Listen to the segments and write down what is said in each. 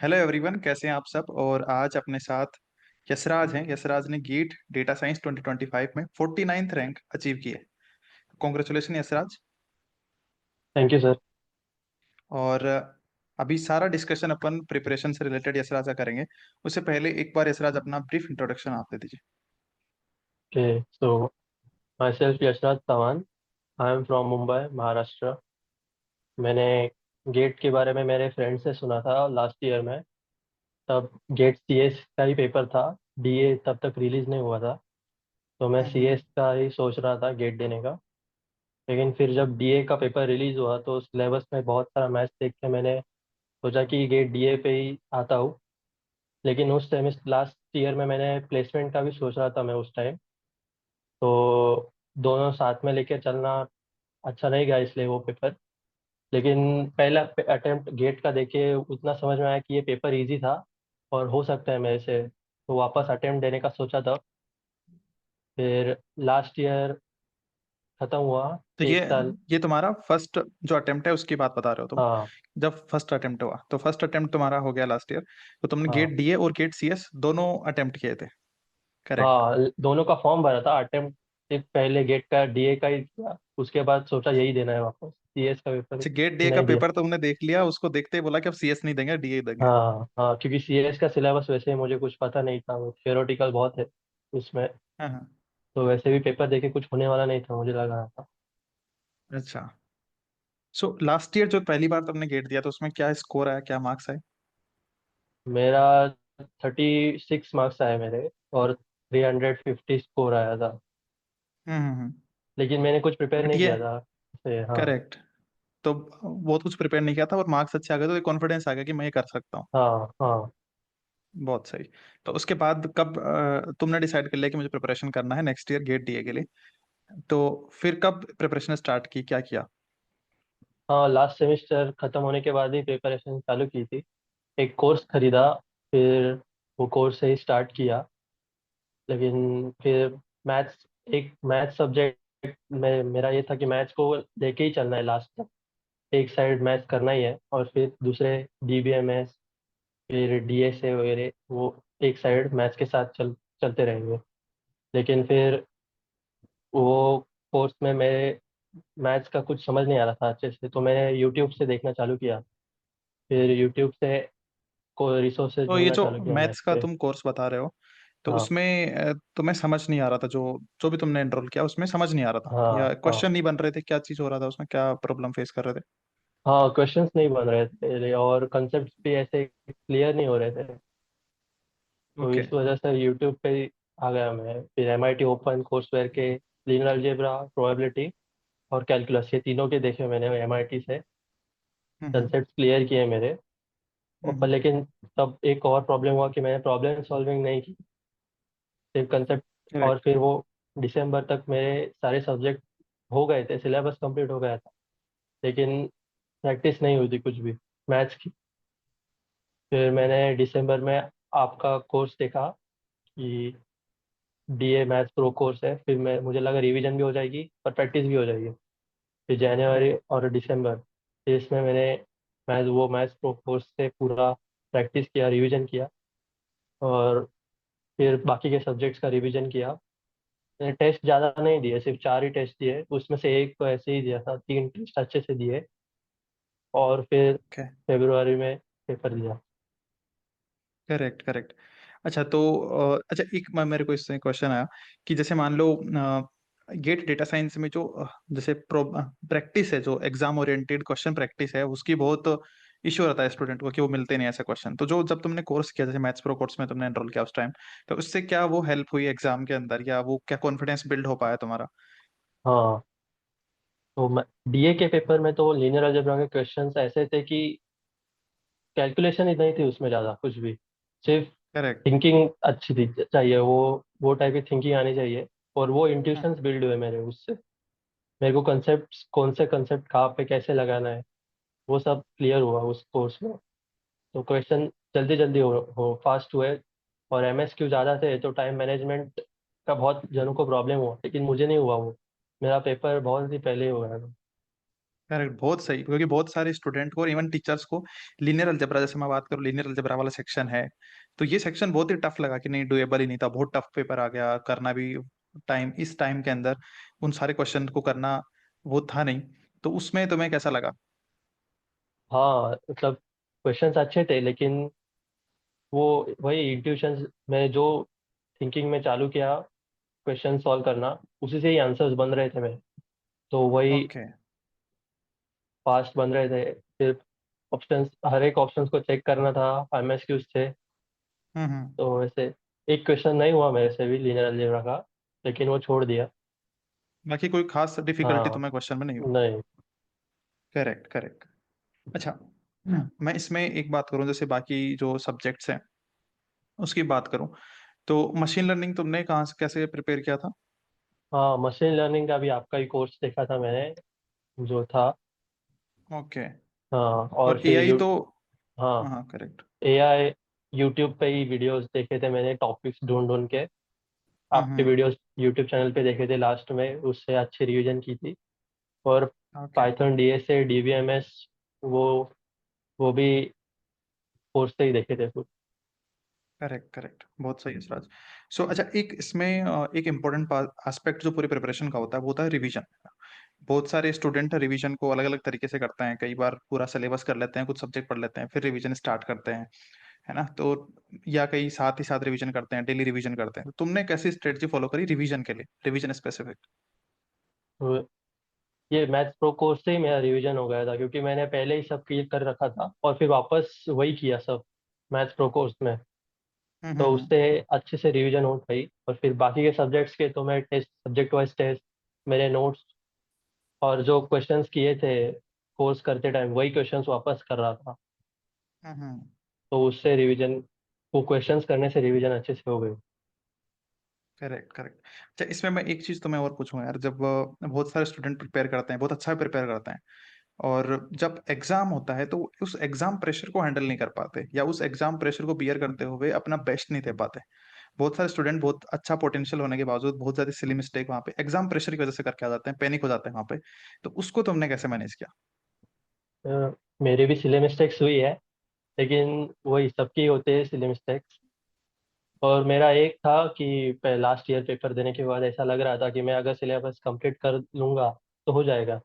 Hello everyone, कैसे हैं आप सब। और आज अपने साथ यशराज हैं। यशराज ने गेट डेटा साइंस 2025 में 49th रैंक अचीव की है। Congratulation Yashraj. Thank you sir. और अभी सारा डिस्कशन अपन प्रिपरेशन से रिलेटेड यशराज का करेंगे। उससे पहले एक बार यशराज अपना ब्रीफ इंट्रोडक्शन आप दे दीजिए। Okay, so myself Yashraj Chauhan. I am from Mumbai, Maharashtra. मैंने गेट के बारे में मेरे फ्रेंड से सुना था लास्ट ईयर में। तब गेट सीएस का ही पेपर था। डीए तब तक रिलीज नहीं हुआ था। तो मैं हम्म। सीएस का ही सोच रहा था गेट देने का। लेकिन फिर जब डीए का पेपर रिलीज हुआ तो सिलेबस में बहुत सारा मैथ्स देख के मैंने सोचा कि गेट डीए पे ही आता हूँ। लेकिन उस सेमेस्टर लास्ट ईयर में मैंने प्लेसमेंट का भी सोच रहा था मैं उस टाइम। तो दोनों साथ में लेके चलना अच्छा नहीं गया, इसलिए वो पेपर। लेकिन पहला अटेम्प्ट गेट का देखे उतना समझ में आया कि ये पेपर इजी था और हो सकता है मेरे से। तो वापस अटेम्प्ट देने का सोचा था। फिर लास्ट ईयर खत्म हुआ। तो ये एक साल। ये तुम्हारा फर्स्ट जो अटेम्प्ट है उसकी बात बता रहे हो तुम। हाँ। जब फर्स्ट अटेम्प्ट हुआ तो फर्स्ट अटेम्प्ट तुम्हारा हो गया लास्ट ईयर। तो तुमने हाँ। गेट डीए और गेट सीएस दोनों अटेम्प्ट किए थे। करेक्ट। हाँ, दोनों का फॉर्म भरा था। अटेम्प्ट सिर्फ पहले गेट का डीए का ही किया, उसके बाद सोचा यही देना है, वापस सीएस का पेपर अच्छा, गेट डीए का नहीं दिया। पेपर तुमने देख लिया, उसको देखते ही बोला कि अब सीएस नहीं देंगे, डीए देंगे। हाँ हाँ, क्योंकि सीएस का सिलेबस वैसे ही मुझे कुछ पता नहीं था, वो थियोरेटिकल बहुत है उसमें। हाँ हाँ। तो वैसे भी पेपर देके कुछ होने वाला नहीं था, मुझे लग रहा था। अच्छा। सो लास्ट ईयर जो पहली बार तुमने गेट दिया तो उसमें क्या स्कोर आया, क्या मार्क्स आए। मेरा 36 मार्क्स आए मेरे, और 350 स्कोर आया था। हम्म। लेकिन मैंने कुछ प्रिपेयर बट नहीं ये किया था से। हाँ। करेक्ट। तो बहुत कुछ प्रिपेयर नहीं किया था और मार्क्स अच्छे आ गए तो कॉन्फिडेंस आ गया कि मैं ये कर सकता हूँ। हाँ। हाँ। बहुत सही। तो उसके बाद कब तुमने डिसाइड कर लिया कि मुझे प्रिपरेशन करना है नेक्स्ट ईयर गेट डीए के लिए। तो फिर कब प्रिपरेशन स्टार्ट की, क्या किया। हाँ, लास्ट सेमेस्टर खत्म होने के बाद ही प्रिपरेशन चालू की थी। एक कोर्स खरीदा, फिर वो कोर्स से ही स्टार्ट किया। लेकिन फिर मैथ्स, एक मैथ्स सब्जेक्ट में मेरा ये था कि मैथ्स को लेके ही चलना है लास्ट तक। एक साइड मैथ्स करना ही है, और फिर दूसरे डीबीएमएस, फिर डीएसए वगैरह, वो एक साइड मैथ्स के साथ चलते रहेंगे। लेकिन फिर वो कोर्स में मेरे मैथ्स का कुछ समझ नहीं आ रहा था अच्छे से, तो मैंने यूट्यूब से देखना चालू किया। फिर यूट्यूब से को रिसोर्सेज तो ये ढूंढना जो चालू किया मैथ्स मैथ्स का के। तुम कोर्स बता रहे हो तो हाँ। उसमें तुम्हें समझ नहीं आ रहा था, जो जो भी तुमने एनरोल किया उसमें समझ नहीं आ रहा था हाँ। या हाँ। क्वेश्चन नहीं बन रहे थे, क्या चीज हो रहा था उसमें, क्या प्रॉब्लम फेस कर रहे थे। हाँ, क्वेश्चंस नहीं बन रहे थे और कंसेप्ट भी ऐसे क्लियर नहीं हो रहे थे। तो ओके। इस वजह से यूट्यूब पे आ गया मैं। फिर एमआईटी ओपन कोर्सवेयर के लीनियर अलजेब्रा, प्रोबेबिलिटी और कैलकुलस, ये तीनों के देखे मैंने एमआईटी से। हम्म कंसेप्ट क्लियर किए मेरे। और पर हम्म। लेकिन तब एक और प्रॉब्लम हुआ कि मैंने प्रॉब्लम सॉल्विंग नहीं की, सिर्फ कंसेप्ट। और करेक्ट। फिर वो दिसंबर तक मेरे सारे सब्जेक्ट हो गए थे, सिलेबस कंप्लीट हो गया था। लेकिन प्रैक्टिस नहीं हुई थी कुछ भी मैथ्स की। फिर मैंने दिसंबर में आपका कोर्स देखा कि डीए मैथ्स प्रो कोर्स है। फिर मैं मुझे लगा रिवीजन भी हो जाएगी और प्रैक्टिस भी हो जाएगी। फिर जनवरी और दिसंबर, फिर इसमें मैंने मैथ्स प्रो कोर्स से पूरा प्रैक्टिस किया, रिवीजन किया। और फिर बाकी के सब्जेक्ट्स का रिवीजन किया। मैंने टेस्ट ज़्यादा नहीं दिए, सिर्फ 4 ही टेस्ट दिए, उसमें से एक तो ऐसे ही दिया था, 3 टेस्ट अच्छे से दिए। और फिर ओके। फरवरी में पेपर दिया। Correct correct. अच्छा तो अच्छा एक मेरे को इससे क्वेश्चन आया कि जैसे मान लो गेट डेटा साइंस में जो जैसे प्रैक्टिस है, जो एग्जाम ओरिएंटेड क्वेश्चन प्रैक्टिस है उसकी बहुत इश्यू रहता है स्टूडेंट को कि वो मिलते नहीं ऐसे क्वेश्चन। तो जो जब तुमने कोर्स किया जैसे मैथ्स प्रो कोर्स में तुमने एनरोल किया उस टाइम, तो उससे क्या वो हेल्प हुई एग्जाम के अंदर, या वो क्या कॉन्फिडेंस बिल्ड हो पाया तुम्हारा। हाँ, तो डीए के पेपर में तो लीनियर अलजेब्रा के क्वेश्चंस ऐसे थे कि कैलकुलेशन ही नहीं थी उसमें ज़्यादा कुछ भी। सिर्फ करेक्ट। थिंकिंग अच्छी थी चाहिए, वो टाइप की थिंकिंग आनी चाहिए। और वो इंट्यूशंस बिल्ड हुए मेरे उससे। मेरे को कंसेप्ट, कौन से कंसेप्ट कहाँ पे कैसे लगाना है, वो सब क्लियर हुआ उस कोर्स में। तो क्वेश्चन जल्दी जल्दी हो फास्ट हुए। और एमएसक्यू ज़्यादा थे तो टाइम मैनेजमेंट का बहुत जनों को प्रॉब्लम हुआ, लेकिन मुझे नहीं हुआ वो। मेरा पेपर बहुत ही पहले ही हो गया था। करेक्ट, बहुत सही, क्योंकि बहुत सारे स्टूडेंट को और इवन टीचर्स को लीनियर अलजेब्रा, जैसे मैं बात करूँ लीनियर अलजेब्रा वाला सेक्शन है, तो ये सेक्शन बहुत ही टफ लगा कि नहीं, डुएबल ही नहीं था, बहुत टफ पेपर आ गया, करना भी इस टाइम के अंदर उन सारे क्वेश्चन को करना वो था नहीं। तो उसमें तुम्हें कैसा लगा? हाँ मतलब क्वेश्चंस अच्छे थे, लेकिन वो वही इंट्यूशंस में जो थिंकिंग में चालू किया क्वेश्चन सॉल्व करना, उसी से ही आंसर्स बन रहे थे मेरे। तो वही ओके। फास्ट बन रहे थे। फिर ऑप्शंस, हर एक ऑप्शंस को चेक करना था, एमएसक्यूज थे। हम्म। तो वैसे एक क्वेश्चन नहीं हुआ मेरे से भी लीनियर अलजेब्रा का, लेकिन वो छोड़ दिया। बाकी कोई खास डिफिकल्टी हाँ। तुम्हें क्वेश्चन में नहीं हुई? नहीं। Correct correct. अच्छा, मैं इसमें एक बात करूं, जैसे बाकी जो सब्जेक्ट्स हैं उसकी बात करूं, तो मशीन लर्निंग तुमने कहाँ से कैसे प्रिपेयर किया था? हाँ, मशीन लर्निंग का भी आपका ही कोर्स देखा था मैंने, जो था। ओके। हाँ, और और फिर एआई तो, हाँ, हाँ करेक्ट। एआई यूट्यूब पे ही वीडियोस देखे थे मैंने, टॉपिक्स ढूंढ ढूंढ के। आपके हम्म। वीडियोस यूट्यूब चैनल पे देखे थे लास्ट में, उससे अच्छी रिवीजन की थी। और ओके। पाइथन डीएसए डीबीएमएस, वो वो भी कोर्स से ही देखे थे कुछ। करेक्ट करेक्ट, बहुत सही है सिराज। सो अच्छा, एक इसमें एक इम्पोर्टेंट एस्पेक्ट जो पूरी प्रिपरेशन का होता है वो होता है रिवीजन। बहुत सारे स्टूडेंट रिवीजन को अलग अलग तरीके से करते हैं, कई बार पूरा सिलेबस कर लेते हैं, कुछ सब्जेक्ट पढ़ लेते हैं, फिर रिवीजन स्टार्ट करते हैं, है ना? तो या कई साथ ही साथ रिवीजन करते हैं, डेली रिवीजन करते हैं। तो तुमने कैसी स्ट्रेटजी फॉलो करी रिवीजन के लिए, रिवीजन स्पेसिफिक? तो ये मैथ्स प्रो कोर्स से ही मेरा रिवीजन हो गया था, क्योंकि मैंने पहले ही सब क्लियर कर रखा था और फिर वापस वही किया सब मैथ्स प्रो कोर्स में। तो हम्म। उससे अच्छे से रिवीजन हो गई। और फिर बाकी के सब्जेक्ट्स के तो मैं टेस्ट, सब्जेक्ट वाइज टेस्ट, मेरे नोट्स, और जो क्वेश्चंस किए थे कोर्स करते टाइम, वही क्वेश्चंस वापस कर रहा था। हम्म। तो उससे रिवीजन, वो क्वेश्चंस करने से रिवीजन अच्छे से हो गई। Correct correct. अच्छा, इसमें मैं एक चीज तुम्हें और पूछूंगा यार, जब बहुत सारे स्टूडेंट प्रिपेयर करते हैं, बहुत अच्छा प्रिपेयर करते हैं, और जब एग्जाम होता है तो उस एग्जाम प्रेशर को हैंडल नहीं कर पाते, या उस एग्जाम प्रेशर को बियर करते हुए अपना बेस्ट नहीं दे पाते। बहुत सारे स्टूडेंट बहुत अच्छा पोटेंशियल होने के बावजूद बहुत ज्यादा सिली मिस्टेक वहां पे एग्जाम प्रेशर की वजह से करके आ जाते हैं, पैनिक हो जाते हैं वहां पे। तो उसको तुमने कैसे मैनेज किया? मेरे भी सिले मिस्टेक्स हुई है, लेकिन वही सबकी होते हैं सिले मिस्टेक्स। और मेरा एक था कि लास्ट ईयर पेपर देने के बाद ऐसा लग रहा था कि मैं अगर सिलेबस कंप्लीट कर लूंगा तो हो जाएगा।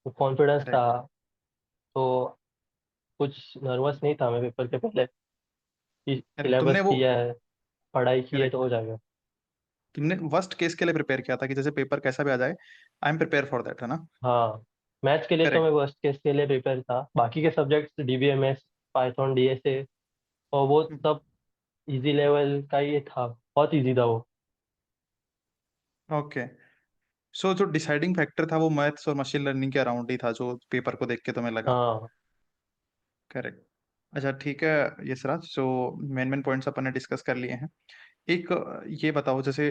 तो कॉन्फिडेंस था। करेक्ट तो कुछ नर्वस नहीं था मैं पेपर के पहले, कि करेक्ट। तुमने सिलेबस वो, किया है, पढ़ाई की है तो करेक्ट, हो जाएगा। तुमने वर्स्ट केस के लिए प्रिपेयर किया था कि जैसे पेपर कैसा भी आ जाए, I am prepare for that, है ना? हाँ, मैथ्स के लिए तो मैं करेक्ट। वर्स्ट केस के लिए प्रिपेयर था। बाकी के सब्जेक्ट्स डीबीएमएस, पाइथन डीएसए, और वो सब इजी लेवल का ही था, बहुत इजी था वो। ओके। सो जो डिसाइडिंग फैक्टर था वो मैथ्स और मशीन लर्निंग के अराउंड ही था, जो पेपर को देख के तुम्हें लगा? हाँ। करेक्ट। अच्छा ठीक है। ये सराज, जो मेन मेन पॉइंट्स अपन ने डिस्कस कर लिए हैं, एक ये बताओ, जैसे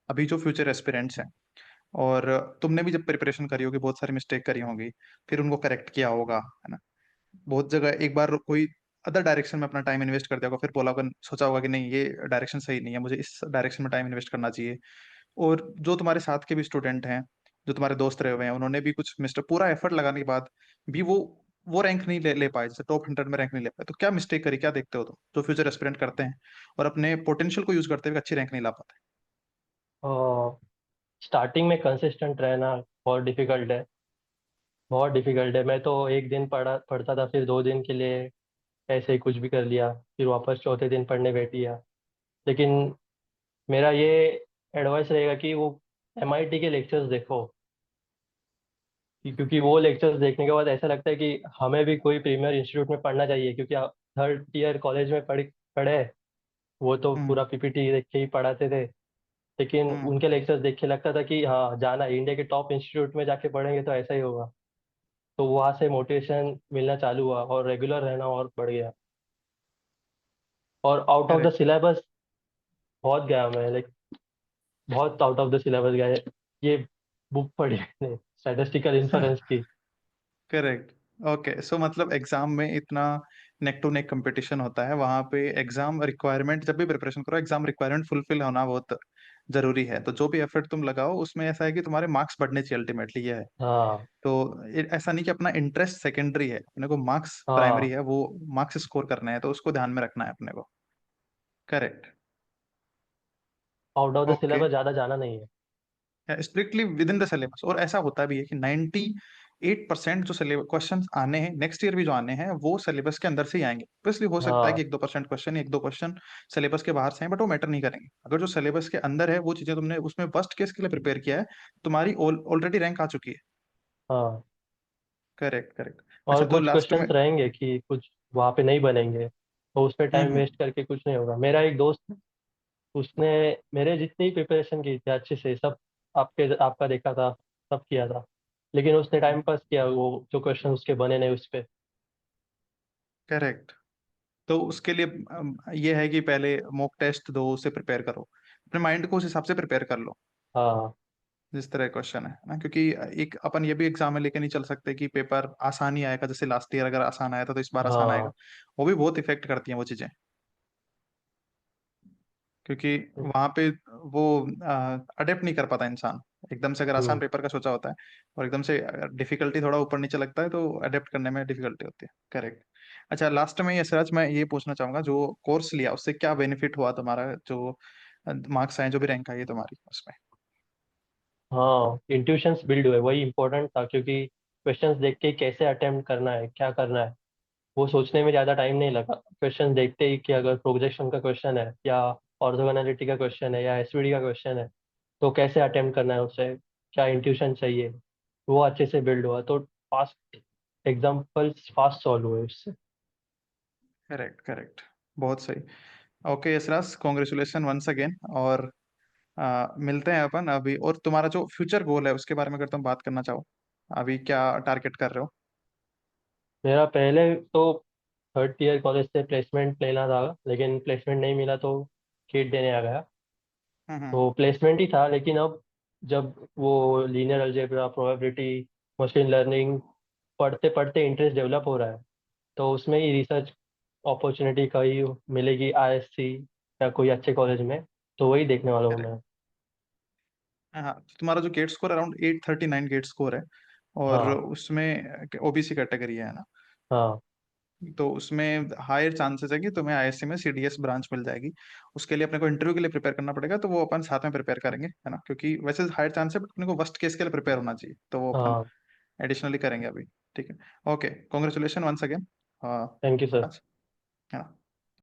अभी जो फ्यूचर एस्पिरेंट्स हैं, और तुमने भी जब प्रिपरेशन करी होगी बहुत सारी मिस्टेक करी होंगी, फिर उनको करेक्ट किया होगा, है ना? बहुत जगह एक बार कोई अदर डायरेक्शन में अपना टाइम इन्वेस्ट कर दिया होगा, फिर बोला होगा, सोचा होगा कि नहीं ये डायरेक्शन सही नहीं है, मुझे इस डायरेक्शन में टाइम इन्वेस्ट करना चाहिए। और जो तुम्हारे साथ के भी स्टूडेंट हैं, जो तुम्हारे दोस्त रहे हुए हैं, उन्होंने भी कुछ मिस्टेक, पूरा एफर्ट लगाने के बाद भी वो रैंक नहीं ले पाए, जैसे टॉप 100 में रैंक नहीं ले पाए, तो क्या मिस्टेक करी, क्या देखते हो तुम जो फ्यूचर एस्पिरेंट करते हैं और अपने पोटेंशियल को यूज करते हुए अच्छी रैंक नहीं ला पाते? और स्टार्टिंग में कंसिस्टेंट रहना बहुत डिफिकल्ट है, बहुत डिफिकल्ट है। मैं तो एक दिन पढ़ता था, फिर 2 दिन के लिए ऐसे ही कुछ भी कर लिया, फिर वापस चौथे दिन पढ़ने बैठ गया। लेकिन मेरा ये एडवाइस रहेगा कि वो एमआईटी के लेक्चर्स देखो, क्योंकि वो लेक्चर्स देखने के बाद ऐसा लगता है कि हमें भी कोई प्रीमियर इंस्टीट्यूट में पढ़ना चाहिए, क्योंकि आप थर्ड ईयर कॉलेज में पढ़े, वो तो हम्म। पूरा पीपीटी देख के ही पढ़ाते थे। लेकिन हम्म। उनके लेक्चर्स देख के लगता था कि हाँ, जाना इंडिया के टॉप इंस्टीट्यूट में जाके पढ़ेंगे तो ऐसा ही होगा। तो वहाँ से मोटिवेशन मिलना चालू हुआ और रेगुलर रहना और बढ़ गया। और out of the correct. Syllabus बहुत गया मैं, लाइक बहुत आउट ऑफ द सिलेबस गया है। ये बुक पढ़ी मैंने स्टैटिस्टिकल इन्फरेंस की। करेक्ट। ओके, सो मतलब एग्जाम में इतना नेक टू नेक कंपटीशन होता है, वहां पे एग्जाम रिक्वायरमेंट जब भी प्रिपरेशन करो, एग्जाम रिक्वायरमेंट फुलफिल होना बहुत जरूरी है, तो जो भी एफर्ट तुम लगाओ उसमें ऐसा है कि तुम्हारे मार्क्स बढ़ने चाहिए, अल्टीमेटली ये है। हाँ तो ऐसा नहीं कि अपना इंटरेस्ट सेकेंडरी है, अपने को मार्क्स प्राइमरी हाँ, है, वो मार्क्स स्कोर करना है, तो उसको ध्यान में रखना है अपने को। Correct. Out of the okay. Syllabus ज्यादा जाना नहीं है। Strictly with in the syllabus, और ऐसा होता भी है कि 98% जो सिलेबस क्वेश्चन आने हैं नेक्स्ट ईयर भी जो आने हैं वो सिलेबस के अंदर से ही आएंगे। तो इसलिए हो सकता है हाँ कि 1-2% क्वेश्चन, 1-2 क्वेश्चन सिलेबस के बाहर से हैं, बट वो मैटर नहीं करेंगे। अगर जो सिलेबस के अंदर है वो चीजें तुमने उसमें फर्स्ट केस के लिए प्रिपेयर किया है, तुम्हारी ऑलरेडी रैंक आ चुकी है। हाँ। Correct correct. और अच्छा, तो कुछ लास्ट में। क्वेश्चंस रहेंगे कि कुछ वहाँ पे नहीं बनेंगे, तो उस पर टाइम हम्म। वेस्ट करके कुछ नहीं होगा। मेरा एक दोस्त है, उसने मेरे जितनी प्रिपरेशन की थी अच्छे से सब, आपका देखा था, सब किया था, लेकिन उसने टाइम पास किया, वो जो क्वेश्चन उसके बने नहीं उस पे। करेक्ट। तो उसके लिए ये है कि पहले मॉक टेस्ट दो, उससे प्रिपेयर करो, अपने माइंड को उस हिसाब से प्रिपेयर कर लो, हाँ जिस तरह क्वेश्चन है ना। क्योंकि एक अपन ये भी एग्जाम में लेके नहीं चल सकते कि पेपर आसान ही आएगा, जैसे लास्ट ईयर अगर आसान आया था तो इस बार आसान आएगा। हाँ। वो भी बहुत इफेक्ट करती हैं वो चीजें, क्योंकि वहां पे वो अडेप्ट नहीं कर पाता इंसान एकदम से। अगर आसान हम्म। पेपर का सोचा होता है और एकदम से डिफिकल्टी थोड़ा ऊपर नीचे लगता है, तो अडेप्ट करने में डिफिकल्टी होती है। करेक्ट। अच्छा, लास्ट में ये सच मैं ये पूछना चाहूंगा, जो कोर्स लिया उससे क्या बेनिफिट हुआ तुम्हारा, जो मार्क्स आए, जो भी रैंक आई है तुम्हारी उसमें। हाँ, इंट्यूशंस बिल्ड हुए, वही इंपॉर्टेंट था, क्योंकि क्वेश्चंस देख के कैसे अटेम्प्ट करना है, क्या करना है, वो सोचने में ज़्यादा टाइम नहीं लगा। क्वेश्चन देखते ही कि अगर प्रोजेक्शन का क्वेश्चन है या ऑर्थोगोनैलिटी का क्वेश्चन है या एसवीडी का क्वेश्चन है, तो कैसे अटेम्प्ट करना है उसे, क्या इंट्यूशन चाहिए, वो अच्छे से बिल्ड हुआ, तो फास्ट एग्जाम्पल्स फास्ट सॉल्व हुए उससे। Correct correct. बहुत सही। Okay Yashraj, congratulation once again. और मिलते हैं अपन अभी, और तुम्हारा जो फ्यूचर गोल है उसके बारे में अगर तुम बात करना चाहो, अभी क्या टारगेट कर रहे हो। मेरा पहले तो थर्ड ईयर कॉलेज से प्लेसमेंट लेना था, लेकिन प्लेसमेंट नहीं मिला तो किट देने आ गया। हम्म। तो प्लेसमेंट ही था, लेकिन अब जब वो linear algebra, probability, machine learning पढ़ते पढ़ते इंटरेस्ट डेवलप हो रहा है, तो उसमें ही रिसर्च अपॉर्चुनिटी कहीं मिलेगी आईएससी या कोई अच्छे कॉलेज में, तो वही देखने वाला हूँ करेक्ट। मैं। हाँ, तो तुम्हारा जो GATE score around 839 GATE score है, और हाँ उसमें ओबीसी कैटेगरी है ना, हाँ तो उसमें हायर चांसेस है कि तुम्हें आईएससी में सीडीएस ब्रांच मिल जाएगी। उसके लिए अपने को इंटरव्यू के लिए प्रिपेयर करना पड़ेगा, तो वो अपन साथ में प्रिपेयर करेंगे, है ना। क्योंकि वैसे हायर चांस है, बट अपने को वर्स्ट केस के लिए प्रिपेयर होना चाहिए, तो वो अपन हाँ। एडिशनली करेंगे अभी। ठीक है। Okay, congratulation once again. हाँ। Thank you sir. है ना।